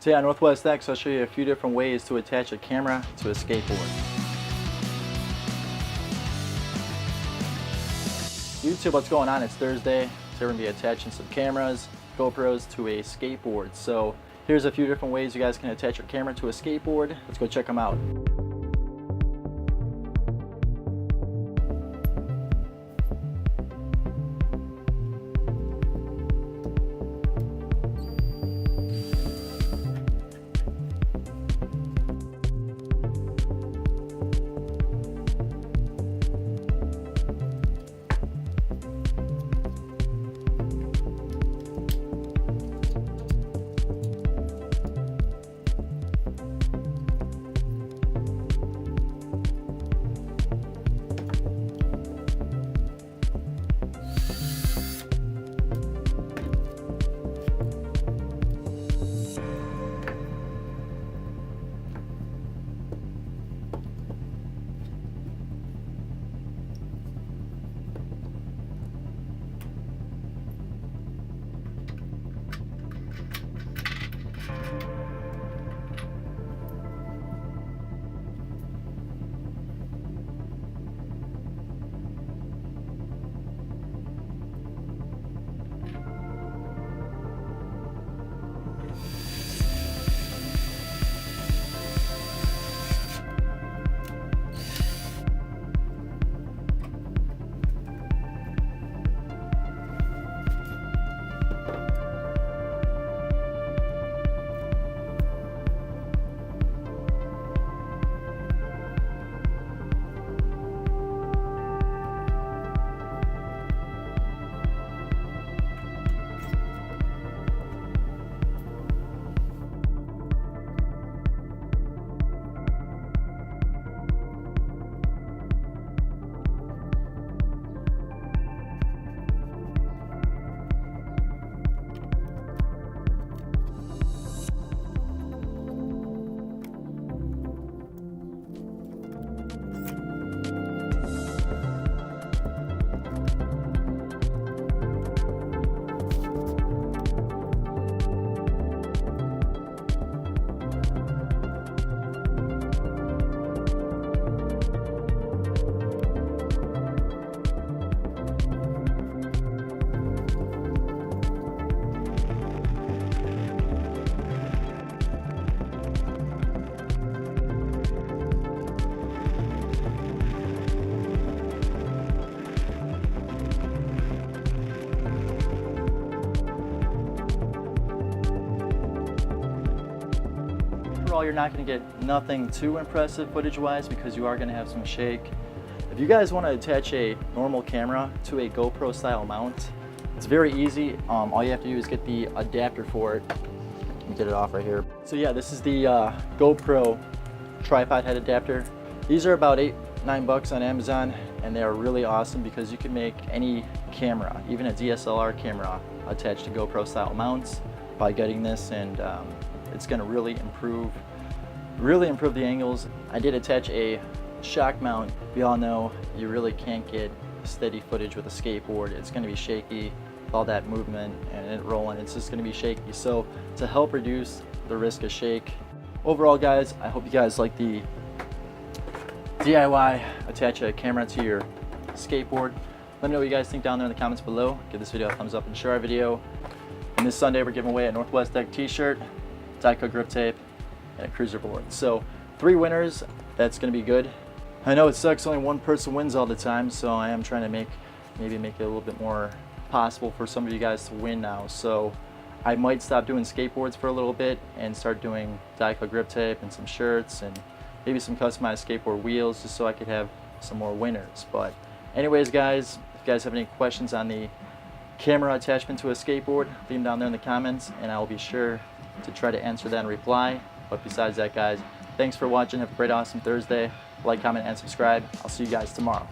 So yeah, Northwest X, I'll show you a few different ways to attach a camera to a skateboard. YouTube, what's going on? It's Thursday, so we're going to be attaching some cameras, GoPros, to a skateboard. So here's a few different ways you guys can attach your camera to a skateboard. Let's go check them out. Overall, you're not going to get nothing too impressive footage-wise because you are going to have some shake. If you guys want to attach a normal camera to a GoPro style mount, it's very easy. All you have to do is get the adapter for it. Let me get it off right here. So yeah, this is the GoPro tripod head adapter. These are about $8-9 on Amazon, and they are really awesome because you can make any camera, even a DSLR camera, attached to GoPro style mounts by getting this, and it's going to really improve the angles. I did attach a shock mount. We all know you really can't get steady footage with a skateboard. It's going to be shaky with all that movement and it rolling. It's just going to be shaky. So to help reduce the risk of shake, overall guys, I hope you guys like the DIY attach a camera to your skateboard. Let me know what you guys think down there in the comments below. Give this video a thumbs up and share our video. And this Sunday we're giving away a Northwest X t-shirt, Dico grip tape, and a cruiser board. So 3 winners. That's going to be good. I know it sucks only one person wins all the time, so I am trying to maybe make it a little bit more possible for some of you guys to win now. So I might stop doing skateboards for a little bit and start doing Dico grip tape and some shirts and maybe some customized skateboard wheels, just so I could have some more winners. But anyways guys, if you guys have any questions on the camera attachment to a skateboard, leave them down there in the comments and I will be sure to try to answer that and reply. But besides that guys, thanks for watching. Have a great awesome Thursday. Like, comment, and subscribe. I'll see you guys tomorrow.